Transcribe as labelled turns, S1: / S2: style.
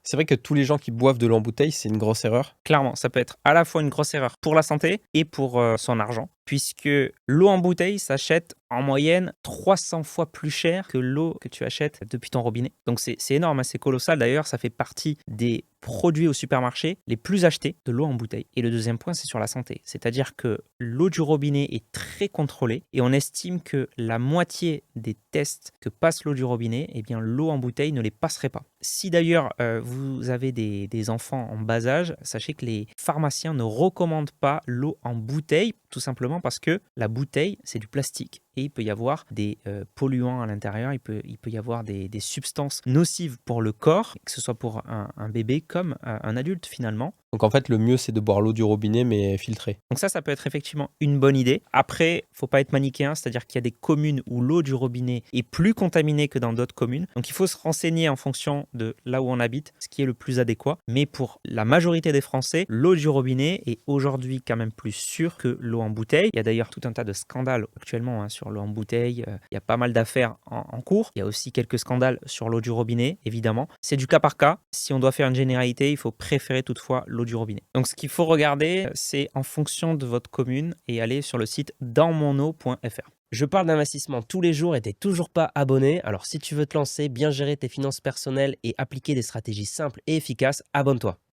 S1: C'est vrai que tous les gens qui boivent de l'eau en bouteille, c'est une grosse erreur.
S2: Clairement, ça peut être à la fois une grosse erreur pour la santé et pour son argent, puisque l'eau en bouteille s'achète en moyenne 300 fois plus cher que l'eau que tu achètes depuis ton robinet. Donc c'est énorme, hein, c'est colossal. D'ailleurs, ça fait partie des produits au supermarché les plus achetés, de l'eau en bouteille. Et le deuxième point, c'est sur la santé. C'est-à-dire que l'eau du robinet est très contrôlée et on estime que la moitié des tests que passe l'eau du robinet, eh bien l'eau en bouteille ne les passerait pas. Si d'ailleurs vous avez des enfants en bas âge, sachez que les pharmaciens ne recommandent pas l'eau en bouteille, tout simplement parce que la bouteille, c'est du plastique. Et il peut y avoir des polluants à l'intérieur, il peut y avoir des substances nocives pour le corps, que ce soit pour un bébé comme un adulte finalement.
S1: Donc en fait, le mieux, c'est de boire l'eau du robinet, mais filtrée.
S2: Donc ça peut être effectivement une bonne idée. Après, faut pas être manichéen, c'est-à-dire qu'il y a des communes où l'eau du robinet est plus contaminée que dans d'autres communes. Donc il faut se renseigner en fonction de là où on habite, ce qui est le plus adéquat. Mais pour la majorité des Français, l'eau du robinet est aujourd'hui quand même plus sûre que l'eau en bouteille. Il y a d'ailleurs tout un tas de scandales actuellement sur l'eau en bouteille. Il y a pas mal d'affaires en cours. Il y a aussi quelques scandales sur l'eau du robinet, évidemment. C'est du cas par cas. Si on doit faire une généralité, il faut préférer toutefois l'eau du robinet. Donc ce qu'il faut regarder, c'est en fonction de votre commune et aller sur le site dansmoneau.fr.
S3: Je parle d'investissement tous les jours et t'es toujours pas abonné. Alors si tu veux te lancer, bien gérer tes finances personnelles et appliquer des stratégies simples et efficaces, abonne-toi.